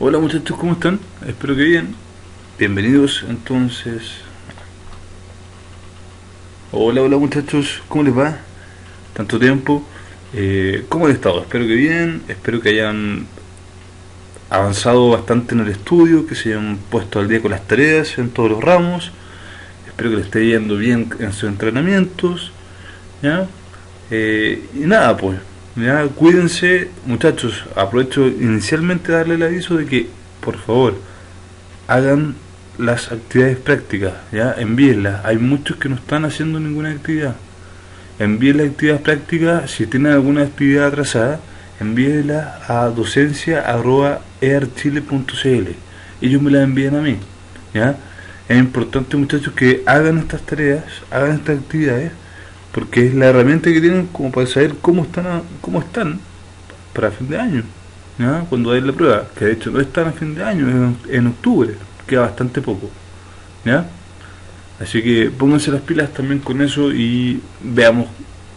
Hola muchachos, ¿cómo están? Espero que bien. Bienvenidos entonces. Hola muchachos, ¿cómo les va? Tanto tiempo. ¿Cómo han estado? Espero que bien. Espero que hayan avanzado bastante en el estudio, que se hayan puesto al día con las tareas en todos los ramos. Espero que les esté yendo bien en sus entrenamientos. ¿Ya? Y nada, pues. Ya, cuídense, muchachos. Aprovecho inicialmente darle el aviso de que, por favor, hagan las actividades prácticas, ya, envíenlas. Hay muchos que no están haciendo ninguna actividad. Envíen las actividades prácticas. Si tienen alguna actividad atrasada, envíenla a docencia@earchile.cl. Ellos me las envían a mí, ya. Es importante, muchachos, que hagan estas tareas, hagan estas actividades, porque es la herramienta que tienen como para saber cómo están para fin de año, ¿ya? Cuando hay la prueba, que de hecho no están a fin de año, en octubre, queda bastante poco, ¿ya? Así que pónganse las pilas también con eso y veamos,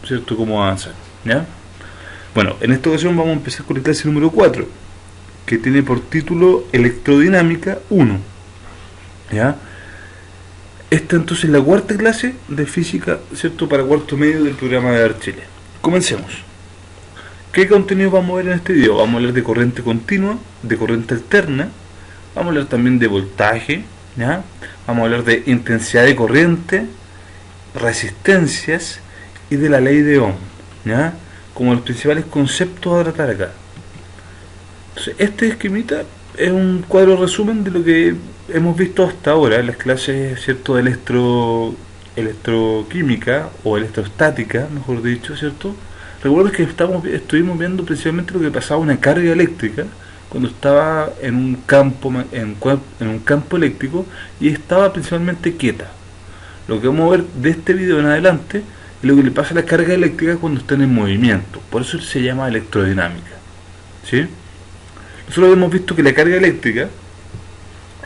¿cierto?, cómo avanzar, ¿ya? Bueno, en esta ocasión vamos a empezar con la clase número 4, que tiene por título Electrodinámica 1, ¿ya? Esta entonces es la cuarta clase de física, ¿cierto?, para cuarto medio del programa de Archile. Comencemos. ¿Qué contenido vamos a ver en este video? Vamos a hablar de corriente continua, de corriente alterna, vamos a hablar también de voltaje, ¿ya? Vamos a hablar de intensidad de corriente, resistencias y de la ley de Ohm, ¿ya? Como los principales conceptos a tratar acá. Entonces, este esquemita es un cuadro resumen de lo que hemos visto hasta ahora en las clases, ¿cierto?, de electroquímica o electrostática, mejor dicho, ¿cierto? Recuerdo que estuvimos viendo principalmente lo que pasaba una carga eléctrica cuando estaba en un campo eléctrico y estaba principalmente quieta. Lo que vamos a ver de este video en adelante es lo que le pasa a la carga eléctrica cuando está en movimiento. Por eso se llama electrodinámica, ¿sí? Nosotros hemos visto que la carga eléctrica,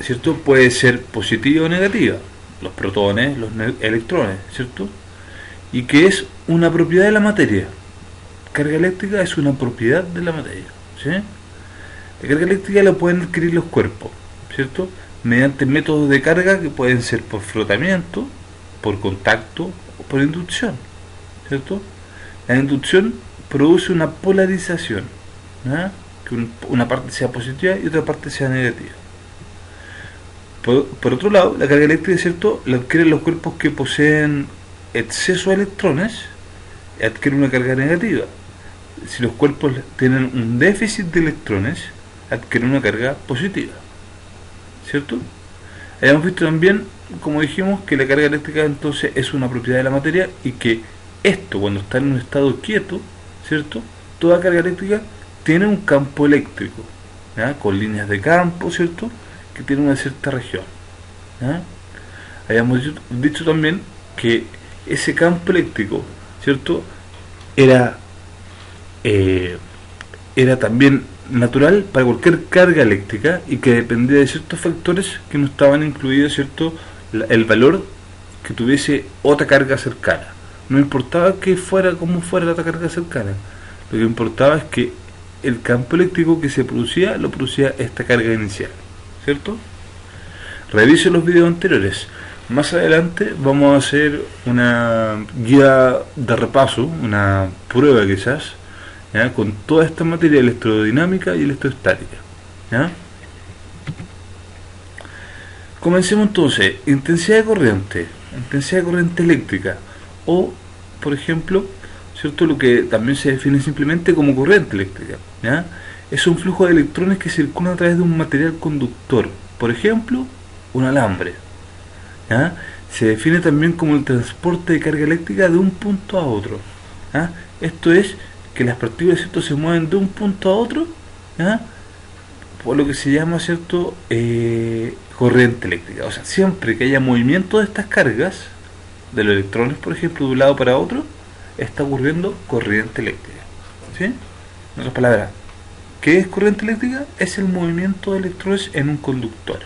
¿cierto?, puede ser positiva o negativa, los protones, los electrones, ¿cierto? Y que es una propiedad de la materia. Carga eléctrica es una propiedad de la materia, ¿sí? La carga eléctrica la pueden adquirir los cuerpos, ¿cierto?, mediante métodos de carga que pueden ser por frotamiento, por contacto o por inducción, ¿cierto? La inducción produce una polarización, ¿ya?, que una parte sea positiva y otra parte sea negativa. Por otro lado, la carga eléctrica, ¿cierto?, la adquieren los cuerpos que poseen exceso de electrones y adquieren una carga negativa. Si los cuerpos tienen un déficit de electrones, adquieren una carga positiva, ¿cierto? Habíamos visto también, como dijimos, que la carga eléctrica entonces es una propiedad de la materia y que esto, cuando está en un estado quieto, ¿cierto?, toda carga eléctrica tiene un campo eléctrico, ¿ya?, con líneas de campo, ¿cierto?, que tienen una cierta región, ¿ya? Habíamos dicho también que ese campo eléctrico, ¿cierto?, era también natural para cualquier carga eléctrica y que dependía de ciertos factores que no estaban incluidos, ¿cierto?, el valor que tuviese otra carga cercana. No importaba cómo fuera la otra carga cercana, lo que importaba es que el campo eléctrico que se producía lo producía esta carga inicial, ¿cierto? Revise los videos anteriores. Más adelante vamos a hacer una guía de repaso, una prueba quizás, ¿ya?, con toda esta materia electrodinámica y electrostática, ¿ya? Comencemos entonces. Intensidad de corriente eléctrica, o por ejemplo, ¿cierto?, lo que también se define simplemente como corriente eléctrica, ¿ya?, es un flujo de electrones que circulan a través de un material conductor, por ejemplo, un alambre, ¿ya? Se define también como el transporte de carga eléctrica de un punto a otro, ¿ya? Esto es que las partículas, ¿cierto?, se mueven de un punto a otro, ¿ya?, por lo que se llama, ¿cierto?, corriente eléctrica. O sea, siempre que haya movimiento de estas cargas, de los electrones, por ejemplo, de un lado para otro, está ocurriendo corriente eléctrica, ¿sí? En otras palabras, ¿qué es corriente eléctrica? Es el movimiento de electrones en un conductor,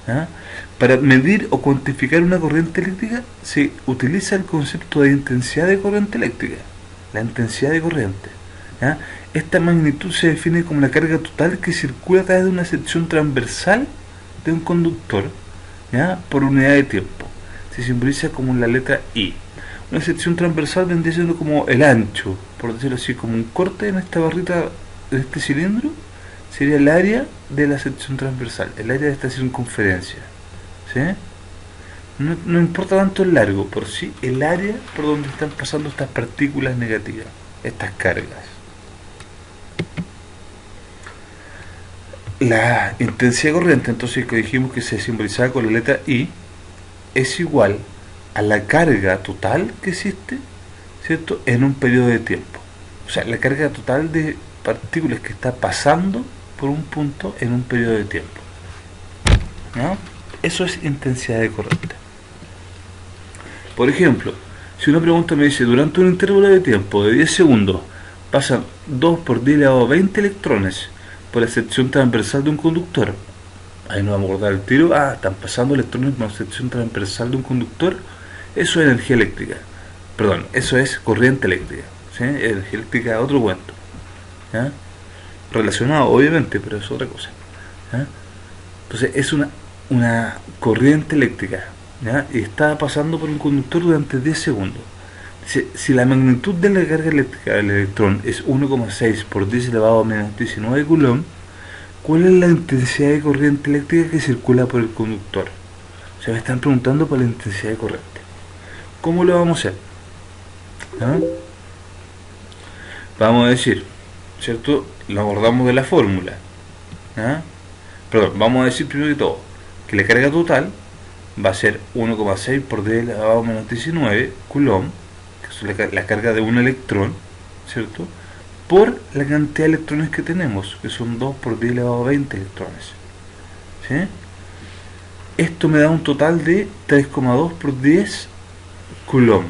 ¿ya? Para medir o cuantificar una corriente eléctrica se utiliza el concepto de intensidad de corriente eléctrica, la intensidad de corriente, ¿ya? Esta magnitud se define como la carga total que circula a través de una sección transversal de un conductor, ¿ya? Por unidad de tiempo. Se simboliza como la letra I. Una sección transversal vendría siendo como el ancho, por decirlo así, como un corte en esta barrita, en este cilindro, sería el área de la sección transversal, el área de esta circunferencia, ¿sí? No importa tanto el largo, por sí el área por donde están pasando estas partículas negativas, estas cargas. La intensidad corriente, entonces, que dijimos que se simbolizaba con la letra I, es igual a la carga total que existe, ¿cierto?, en un periodo de tiempo. O sea, la carga total de partículas que está pasando por un punto en un periodo de tiempo, ¿no? Eso es intensidad de corriente. Por ejemplo, si una pregunta me dice, durante un intervalo de tiempo de 10 segundos pasan 2 por 10 elevado a 20 electrones por la sección transversal de un conductor, ahí nos vamos a acordar el tiro, están pasando electrones por la sección transversal de un conductor, eso es energía eléctrica, perdón, eso es corriente eléctrica, ¿sí? Energía eléctrica es otro cuento, ¿ya? Relacionado obviamente, pero es otra cosa, ¿ya? Entonces es una corriente eléctrica, ¿ya? Y está pasando por un conductor durante 10 segundos. Si la magnitud de la carga eléctrica del electrón es 1,6 por 10 elevado a menos 19 coulomb, ¿cuál es la intensidad de corriente eléctrica que circula por el conductor? O sea, me están preguntando por la intensidad de corriente. ¿Cómo lo vamos a hacer? ¿Ah? Vamos a decir, ¿cierto? Lo abordamos de la fórmula. ¿Ah? Perdón, vamos a decir primero que todo que la carga total va a ser 1,6 por 10 elevado a menos 19 coulomb, que es la carga de un electrón, ¿cierto?, por la cantidad de electrones que tenemos, que son 2 por 10 elevado a 20 electrones, ¿sí? Esto me da un total de 3,2 por 10 coulomb,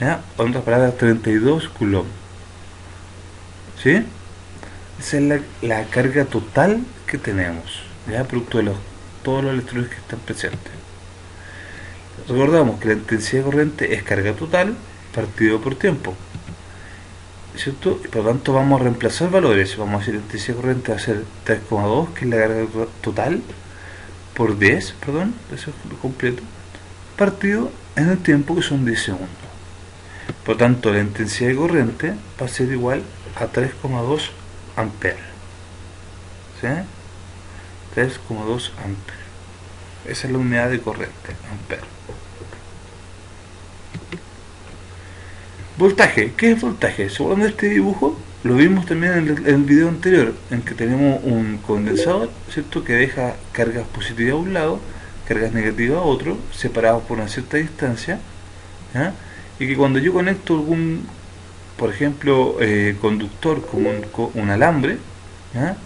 ¿ya? En otras palabras, 32 coulomb, ¿sí? Esa es la carga total que tenemos, ¿ya? Producto de todos los electrones que están presentes. Recordamos que la intensidad de corriente es carga total partido por tiempo, ¿cierto? Y por lo tanto vamos a reemplazar valores. Vamos a decir la intensidad de corriente va a ser 3,2, que es la carga total, por 10, perdón, eso es lo completo, partido en el tiempo, que son 10 segundos. Por lo tanto, la intensidad de corriente va a ser igual a 3,2 amperes, ¿sí? 3,2 amperes. Esa es la unidad de corriente, amperes. Voltaje. ¿Qué es voltaje? Según este dibujo, lo vimos también en el video anterior, en que tenemos un condensador, ¿cierto?, que deja cargas positivas a un lado, cargas negativas a otro, separados por una cierta distancia, ¿ya? Y que cuando yo conecto algún, por ejemplo, conductor como un alambre, ¿ya?,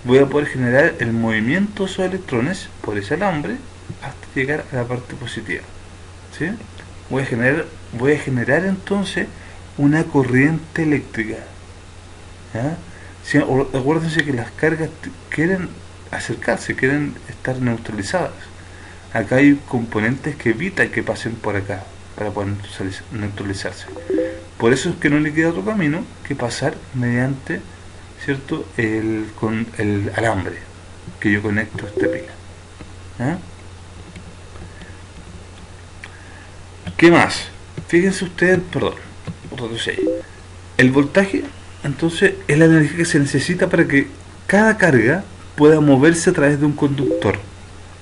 voy a poder generar el movimiento de esos electrones por ese alambre hasta llegar a la parte positiva, ¿sí? Voy a generar entonces una corriente eléctrica, ¿ya? Si, acuérdense que las cargas quieren acercarse, quieren estar neutralizadas. Acá hay componentes que evitan que pasen por acá para poder neutralizarse. Por eso es que no le queda otro camino que pasar mediante, ¿cierto?, con el alambre que yo conecto a esta pila, ¿ya? ¿Qué más? Fíjense ustedes, perdón, el voltaje, entonces, es la energía que se necesita para que cada carga pueda moverse a través de un conductor,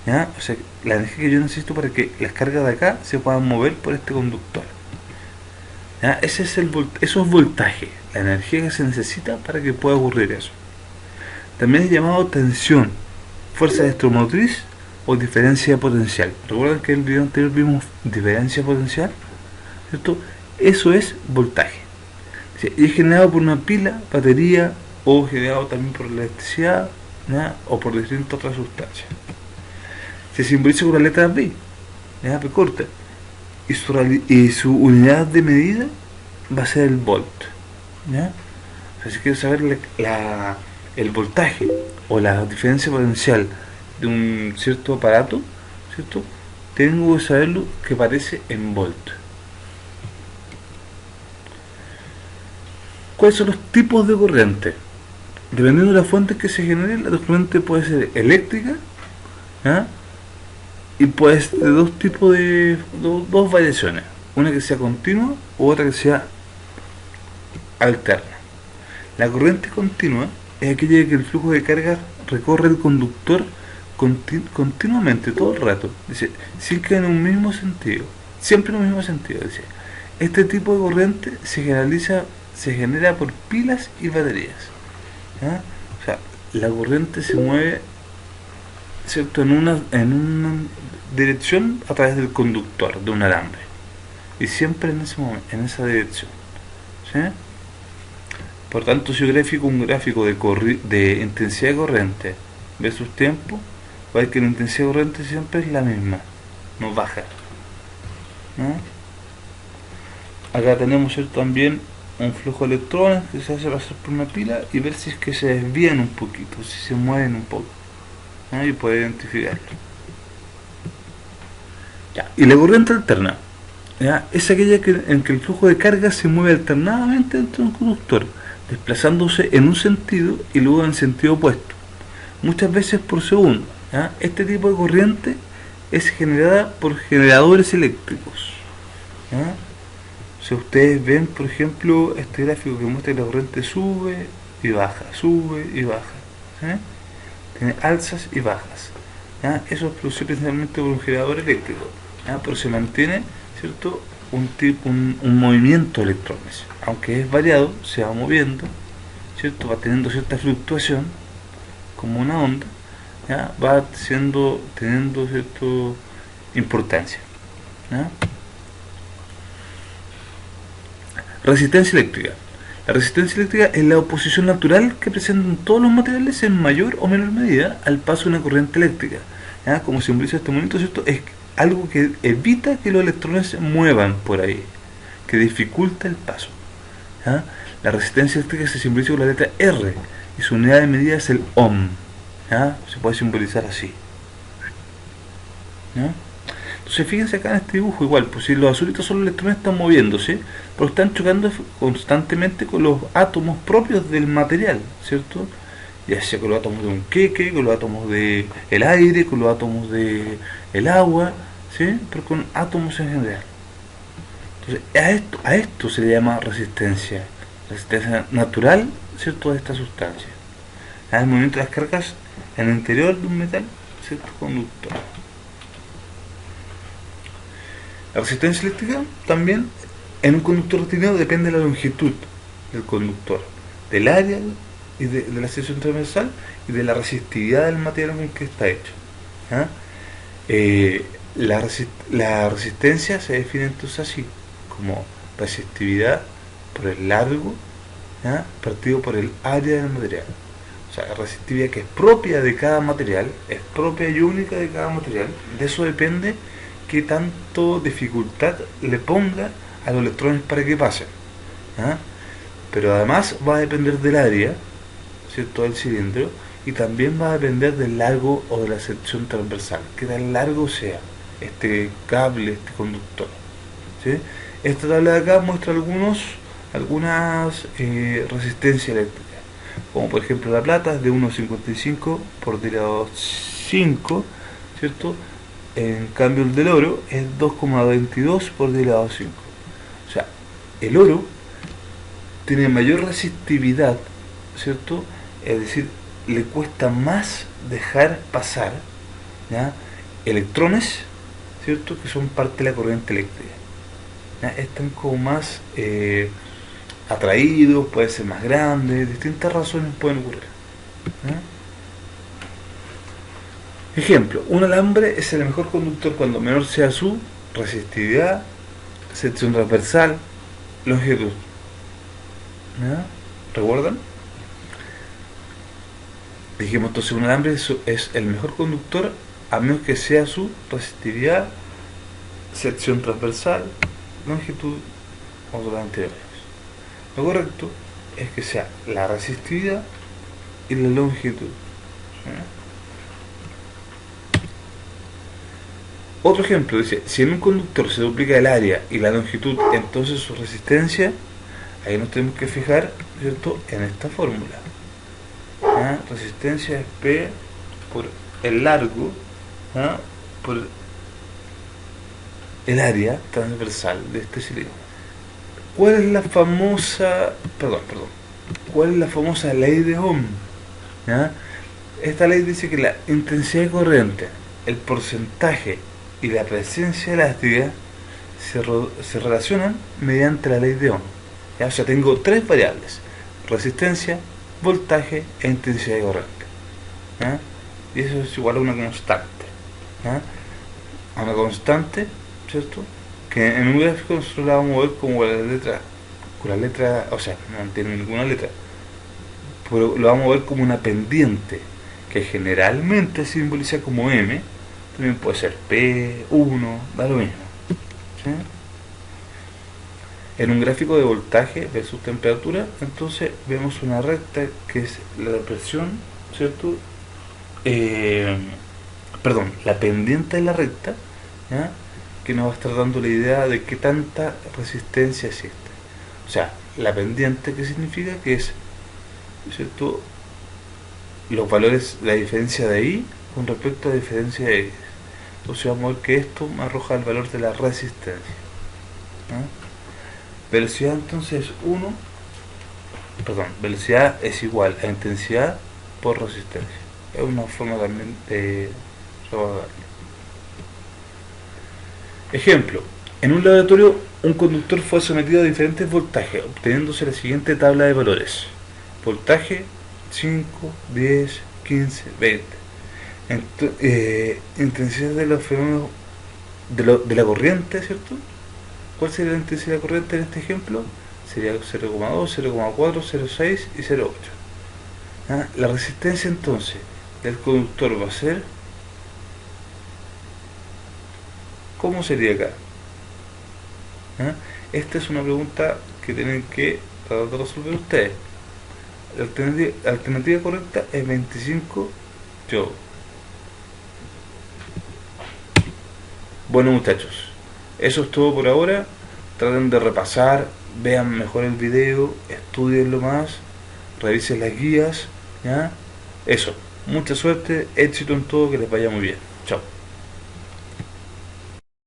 ¿ya? O sea, la energía que yo necesito para que las cargas de acá se puedan mover por este conductor, ¿ya? Eso es voltaje, la energía que se necesita para que pueda ocurrir eso. También es llamado tensión, fuerza electromotriz o diferencia potencial. ¿Recuerdan que en el video anterior vimos diferencia potencial? ¿Cierto? Eso es voltaje. ¿Sí? Y es generado por una pila, batería, o generado también por la electricidad, ¿ya?, o por distintas otras sustancias. Se simboliza con la letra B, ¿ya?, B corta, y su unidad de medida va a ser el volt, ¿ya? O sea, si quiero saber el voltaje o la diferencia potencial de un cierto aparato, ¿cierto?, tengo que saberlo que aparece en volt. ¿Cuáles son los tipos de corriente? Dependiendo de la fuente que se genere, la corriente puede ser eléctrica, ¿ah? Y puede ser de dos tipos de dos variaciones, una que sea continua u otra que sea alterna. La corriente continua es aquella que el flujo de carga recorre el conductor continuamente, todo el rato, dice, siempre en un mismo sentido, siempre en un mismo sentido, dice. Este tipo de corriente se genera por pilas y baterías, ¿ya? O sea, la corriente se mueve, ¿cierto?, en una dirección a través del conductor de un alambre, y siempre en ese momento, en esa dirección, ¿sí? Por tanto, si yo grafico un gráfico de intensidad de corriente versus tiempo, va a ver que la intensidad de corriente siempre es la misma, no baja, ¿no? Acá tenemos, ¿cierto?, también un flujo de electrones que se hace pasar por una pila y ver si es que se desvían un poquito, si se mueven un poco, ¿no? Y poder identificarlo. Ya. Y la corriente alterna, ¿ya?, es aquella en que el flujo de carga se mueve alternadamente dentro de un conductor, desplazándose en un sentido y luego en sentido opuesto, muchas veces por segundo, ¿ya? Este tipo de corriente es generada por generadores eléctricos, ¿ya? Si ustedes ven, por ejemplo, este gráfico que muestra que la corriente sube y baja, ¿sí? Tiene alzas y bajas, ¿ya? Eso es producido principalmente por un generador eléctrico, ¿ya? Pero se mantiene, ¿cierto?, un movimiento de electrones, aunque es variado, se va moviendo, ¿cierto?, va teniendo cierta fluctuación, como una onda, ¿ya? Va teniendo cierta importancia, ¿ya? Resistencia eléctrica. La resistencia eléctrica es la oposición natural que presentan todos los materiales en mayor o menor medida al paso de una corriente eléctrica, ¿ya? Como simboliza este momento, ¿cierto?, es algo que evita que los electrones se muevan por ahí, que dificulta el paso, ¿ya? La resistencia eléctrica se simboliza con la letra R y su unidad de medida es el ohm, ¿ya? Se puede simbolizar así, ¿ya? Entonces fíjense acá en este dibujo igual, pues si los azulitos son los electrones, están moviéndose, pero están chocando constantemente con los átomos propios del material, ¿cierto? Ya sea con los átomos de un queque, con los átomos del aire, con los átomos del agua, ¿sí? Pero con átomos en general. Entonces a esto se le llama resistencia natural, ¿cierto?, de esta sustancia. El movimiento de las cargas en el interior de un metal, ¿cierto?, conductor. La resistencia eléctrica también en un conductor retenido depende de la longitud del conductor, del área y de la sección transversal y de la resistividad del material con que está hecho, ¿ya? La resistencia se define entonces así, como resistividad por el largo, ¿ya?, partido por el área del material. O sea, la resistividad que es propia de cada material, es propia y única de cada material. De eso depende qué tanto dificultad le ponga a los electrones para que pasen, ¿ya? Pero además va a depender del área, ¿cierto?, del cilindro, y también va a depender del largo o de la sección transversal, qué tan largo sea este cable, este conductor, ¿sí? Esta tabla de acá muestra algunas resistencias eléctricas, como por ejemplo la plata es de 1,55 por 10⁻⁵, ¿cierto? En cambio el del oro es 2,22 por 10⁻⁵. O sea, el oro tiene mayor resistividad, ¿cierto? Es decir, le cuesta más dejar pasar, ¿ya?, electrones, ¿cierto?, que son parte de la corriente eléctrica, ¿ya? Están como más atraídos, puede ser más grandes, distintas razones pueden ocurrir, ¿ya? Ejemplo, un alambre es el mejor conductor cuando menor sea su resistividad, sección transversal, longitud, ¿ya? ¿Recuerdan? Dijimos entonces un alambre es el mejor conductor a menos que sea su resistividad, sección transversal, longitud o las anteriores. Lo correcto es que sea la resistividad y la longitud, ¿ya? Otro ejemplo dice, si en un conductor se duplica el área y la longitud, entonces su resistencia Ahí nos tenemos que fijar, ¿cierto?, en esta fórmula. ¿Ya? Resistencia es P por el largo, ¿ya?, por el área transversal de este cilindro. ¿Cuál es la famosa, cuál es la famosa ley de Ohm? ¿Ya? Esta ley dice que la intensidad de corriente, el porcentaje y la presencia elástica se relacionan mediante la ley de Ohm. ¿Ya? O sea, tengo tres variables: resistencia, voltaje e intensidad de corriente. ¿Ya? Y eso es igual a una constante. ¿Ya? A una constante, ¿cierto?, que en un gráfico nosotros la vamos a ver como con la letra, o sea, no tiene ninguna letra, pero lo vamos a ver como una pendiente, que generalmente se simboliza como M, también puede ser P, 1, da lo mismo. ¿Sí? En un gráfico de voltaje versus temperatura, entonces vemos una recta que es la presión, ¿cierto? La pendiente de la recta, ¿ya?, que nos va a estar dando la idea de qué tanta resistencia existe. O sea, la pendiente, que significa que es, ¿cierto?, los valores, la diferencia de I con respecto a la diferencia de X. Entonces vamos a ver que esto me arroja el valor de la resistencia. ¿Ya? Velocidad entonces velocidad es igual a intensidad por resistencia. Es una forma también de recordarlo. Ejemplo: en un laboratorio un conductor fue sometido a diferentes voltajes, obteniéndose la siguiente tabla de valores: voltaje 5, 10, 15, 20. Intensidad de los fenómenos de la corriente, ¿cierto? ¿Cuál sería la intensidad de la corriente en este ejemplo? Sería 0,2, 0,4, 0,6 y 0,8. ¿Ah? La resistencia entonces del conductor va a ser, ¿cómo sería acá? ¿Ah? Esta es una pregunta que tienen que tratar de resolver ustedes. La alternativa correcta es 25 joules. Bueno, muchachos, eso es todo por ahora. Traten de repasar, vean mejor el video, estudienlo más, revisen las guías, ¿ya? Eso, mucha suerte, éxito en todo, que les vaya muy bien. Chao.